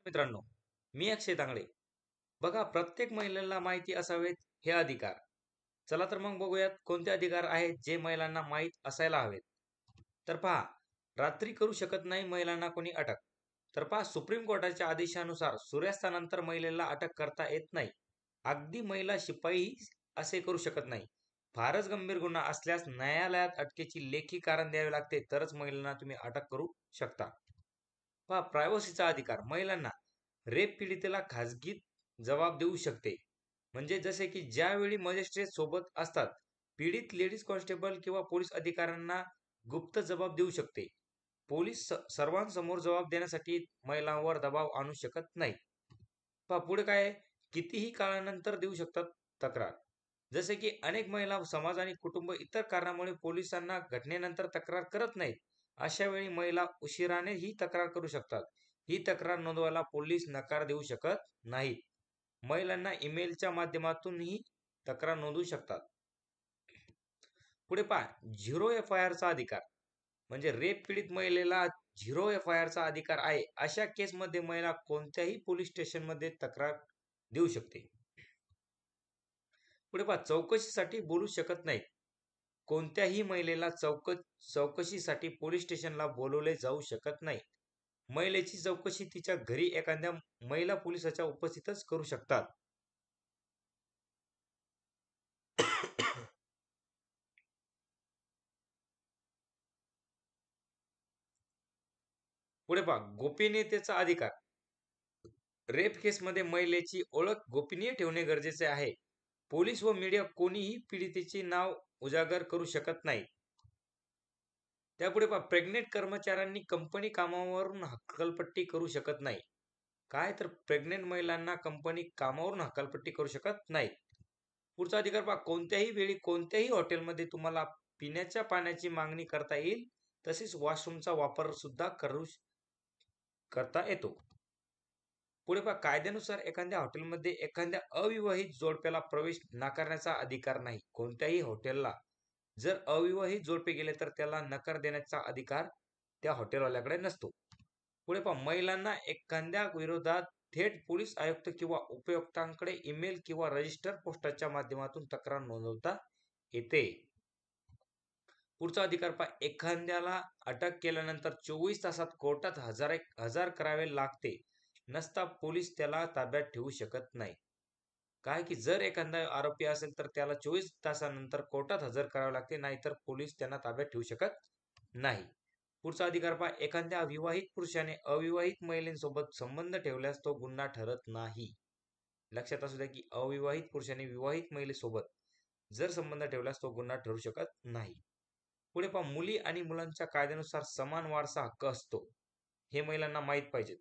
मित्रांनो, मी अक्षय तांगडे. बघा, प्रत्येक महिलेला माहिती असावेत हे अधिकार. चला तर मग बघूयात कोणते अधिकार आहेत जे महिलांना माहीत असायला हवेत. तर पहा, रात्री करू शकत नाही महिलांना कोणी अटक. तर पहा, सुप्रीम कोर्टाच्या आदेशानुसार सूर्यास्तानंतर महिलेला अटक करता येत नाही. अगदी महिला शिपाई असे करू शकत नाही. फारच गंभीर गुन्हा असल्यास न्यायालयात अटकेची लेखी कारण द्यावे लागते, तरच महिलांना तुम्ही अटक करू शकता. पहा, प्रायव्हसीचा अधिकार. महिलांना रेप पीडितेला खाजगीत जबाब देऊ शकते. म्हणजे जसे की ज्यावेळी मजिस्ट्रेट सोबत असतात, पीडित लेडीज कॉन्स्टेबल किंवा पोलीस अधिकाऱ्यांना गुप्त जबाब देऊ शकते. पोलीस सर्वांसमोर जबाब देण्यासाठी महिलांवर दबाव आणू शकत नाही. पहा पुढे काय आहे? कितीही काळानंतर देऊ शकतात तक्रार. जसे की अनेक महिला समाज आणि कुटुंब इतर कारणामुळे पोलिसांना घटनेनंतर तक्रार करत नाहीत. अशा वेळी महिला उशिराने ही तक्रार करू शकतात. ही तक्रार नोंदवायला पोलीस नकार देऊ शकत नाहीत. महिलांना ईमेलच्या माध्यमातूनही तक्रार नोंदवू शकतात. पुढे पहा, झिरो FIR चा अधिकार. म्हणजे रेप पीडित महिलेला झिरो FIR चा अधिकार आहे. अशा केसमध्ये महिला कोणत्याही पोलीस स्टेशनमध्ये तक्रार देऊ शकते. पुढे पहा, चौकशीसाठी बोलू शकत नाही. कोणत्याही महिलेला चौकशीसाठी पोलीस स्टेशनला बोलवले जाऊ शकत नाही. महिलेची चौकशी तिच्या घरी एखाद्या महिला पोलिसाच्या उपस्थितच करू शकतात. पुढे पहा, गोपनीयतेचा अधिकार. रेप केसमध्ये महिलेची ओळख गोपनीय ठेवणे गरजेचे आहे. पोलीस व मीडिया कोणीही पीडितेचे नाव उजागर करू शकत नाही. त्यापुढे पहा, प्रेग्नेंट कर्मचाऱ्यांनी कंपनी कामावरून हकालपट्टी करू शकत नाही. काय तर प्रेग्नेंट महिलांना कंपनी कामावरून हकालपट्टी करू शकत नाही. पुढचा अधिकार पहा, कोणत्याही वेळी कोणत्याही हॉटेलमध्ये तुम्हाला पिण्याच्या पाण्याची मागणी करता येईल, तसेच वॉशरूमचा वापर सुद्धा करता येतो. पुढे पहा, कायद्यानुसार एखाद्या हॉटेलमध्ये एखाद्या अविवाहित जोडप्याला प्रवेश नाकारण्याचा अधिकार नाही. कोणत्याही हॉटेलला जर अविवाहित जोडपे गेले तर त्याला नकार देण्याचा अधिकार त्या हॉटेलवाल्याकडे नसतो. पुढे पहा, महिलांना एखाद्या विरोधात थेट पोलीस आयुक्त किंवा उपयुक्तांकडे ईमेल किंवा रजिस्टर पोस्टाच्या माध्यमातून तक्रार नोंदवता येते. पुढचा अधिकार पहा, एखाद्याला अटक केल्यानंतर 24 तासात कोर्टात हजर करावे लागते. नसता पोलीस त्याला ताब्यात ठेवू शकत नाही. काय की जर एखादा आरोपी असेल तर त्याला 24 तासानंतर कोर्टात हजर करावे लागते, नाहीतर पोलीस त्यांना ताब्यात ठेवू शकत नाही. पुढचा अधिकार पहा, एखाद्या विवाहित पुरुषाने अविवाहित महिलेसोबत संबंध ठेवल्यास तो गुन्हा ठरत नाही. लक्षात असू द्या की अविवाहित पुरुषाने विवाहित महिलेसोबत जर संबंध ठेवल्यास तो गुन्हा ठरू शकत नाही. पुढे पहा, मुली आणि मुलांच्या कायद्यानुसार समान वारसा हक्क असतो. हे महिलांना माहीत पाहिजे.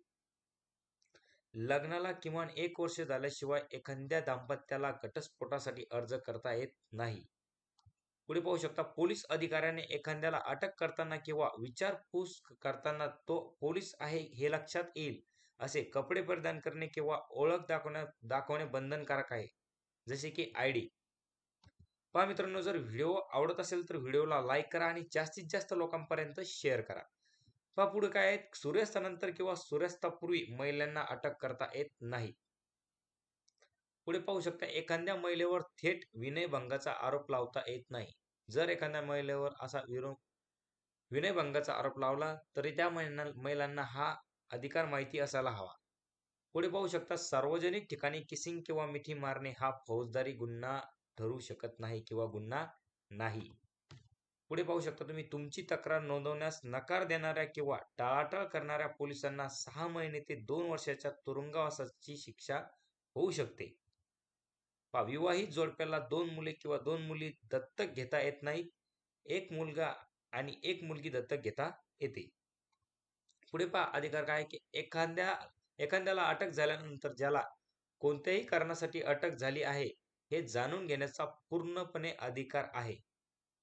लग्नाला किमान 1 वर्ष झाल्याशिवाय एखाद्या दाम्पत्याला घटस्फोटासाठी अर्ज करता येत नाही. पुढे पाहू शकता, पोलीस अधिकाऱ्याने एखाद्याला अटक करताना किंवा विचारपूस करताना तो पोलीस आहे हे लक्षात येईल असे कपडे परिधान करणे किंवा ओळख दाखवणे बंधनकारक आहे, जसे की ID. पहा मित्रांनो, जर व्हिडिओ आवडत असेल तर व्हिडिओला लाईक करा आणि जास्तीत जास्त लोकांपर्यंत शेअर करा. पहा पुढे काय आहे, सूर्यास्तानंतर किंवा सूर्यास्तापूर्वी महिलांना अटक करता येत नाही. पुढे पाहू शकता, एखाद्या महिलेवर थेट विनयभंगाचा आरोप लावता येत नाही. जर एखाद्या महिलेवर असा विनयभंगाचा आरोप लावला तरी त्या महिलांना हा अधिकार माहिती असायला हवा. पुढे पाहू शकता, सार्वजनिक ठिकाणी किसिंग किंवा मिठी मारणे हा फौजदारी गुन्हा ठरू शकत नाही किंवा गुन्हा नाही. पुढे पाहू शकता तुम्ही, तुमची तक्रार नोंदवण्यास नकार देणाऱ्या किंवा टाळाटाळ करणाऱ्या पोलिसांना 6 महिने ते 2 वर्षाच्या तुरुंगवासाची शिक्षा होऊ शकते. विवाहित जोडप्याला 2 मुले किंवा 2 मुली दत्तक घेता येत नाही. 1 मुलगा आणि 1 मुलगी दत्तक घेता येते. पुढे पहा, अधिकार काय की एखाद्याला अटक झाल्यानंतर ज्याला कोणत्याही कारणासाठी अटक झाली आहे हे जाणून घेण्याचा पूर्णपणे अधिकार आहे.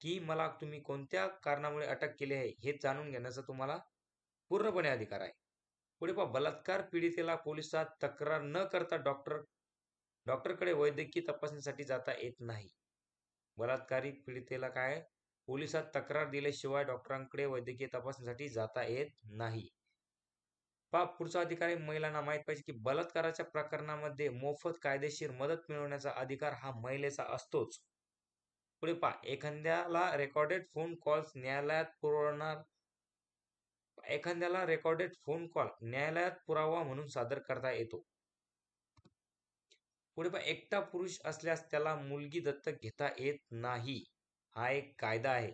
की मला तुम्ही कोणत्या कारणामुळे अटक केली आहे हे जाणून घेण्याचा तुम्हाला पूर्णपणे अधिकार आहे. पुढे पहा, बलात्कार पीडितेला पोलिसात तक्रार न करता डॉक्टरकडे वैद्यकीय तपासणीसाठी जाता येत नाही. बलात्कारी पीडितेला काय पोलिसात तक्रार दिल्याशिवाय डॉक्टरांकडे वैद्यकीय तपासणीसाठी जाता येत नाही. पुढचा अधिकार आहे महिलांना माहित पाहिजे की बलात्काराच्या प्रकरणामध्ये मोफत कायदेशीर मदत मिळवण्याचा अधिकार हा महिलेचा असतोच. पुढे एखाद्याला रेकॉर्डेड फोन कॉल्स न्यायालयात पुरावा म्हणून सादर करता येतो. पुढे एकटा पुरुष असल्यास त्याला मुलगी दत्तक घेता येत नाही. हा एक कायदा आहे.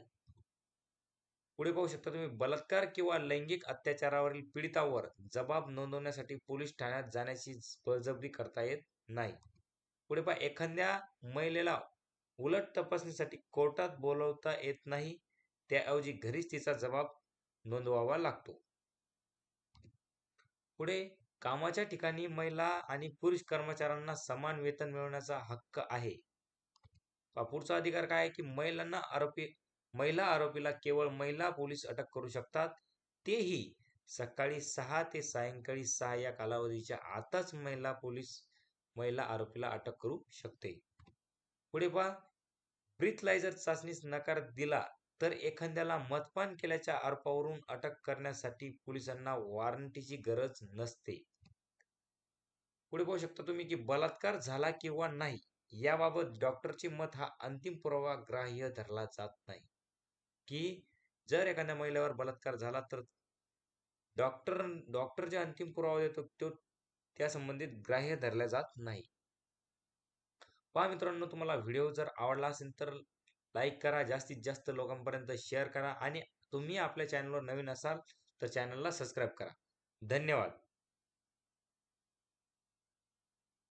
पुढे पाहू शकता तुम्ही बलात्कार किंवा लैंगिक अत्याचारावरील पीडितावर जबाब नोंदवण्यासाठी पोलीस ठाण्यात जाण्याची बळजबरी करता येत नाही. पुढे एखाद्या महिलेला उलट तपासणीसाठी कोर्टात बोलवता येत नाही. त्याऐवजी घरीच तिचा जबाब नोंदवावा लागतो. पुढे कामाच्या ठिकाणी महिला आणि पुरुष कर्मचाऱ्यांना समान वेतन मिळवण्याचा हक्क आहे. पुढचा अधिकार काय आहे की महिला आरोपीला केवळ महिला पोलीस अटक करू शकतात. तेही सकाळी 6 ते सायंकाळी 6 या कालावधीच्या आतच महिला आरोपीला अटक करू शकते. पुढे ब्रीथलायझर चाचणीस नकार दिला तर एखाद्याला मद्यपान केल्याच्या आरोपावरून अटक करण्यासाठी पोलिसांना वॉरंटची गरज नसते. पुढे पाहू शकता तुम्ही की बलात्कार झाला किंवा नाही याबाबत डॉक्टरचे मत हा अंतिम पुरावा ग्राह्य धरला जात नाही. की जर एखाद्या महिलेवर बलात्कार झाला तर डॉक्टर जे अंतिम पुरावा देतो तो त्या संबंधित ग्राह्य धरला जात नाही. मित्रांनो, तुम्हाला व्हिडिओ जर आवडला असेल तर लाईक करा, जास्तीत जास्त लोकांपर्यंत शेअर करा आणि तुम्ही आपल्या चॅनलवर नवीन असाल तर चॅनलला सबस्क्राईब करा. धन्यवाद.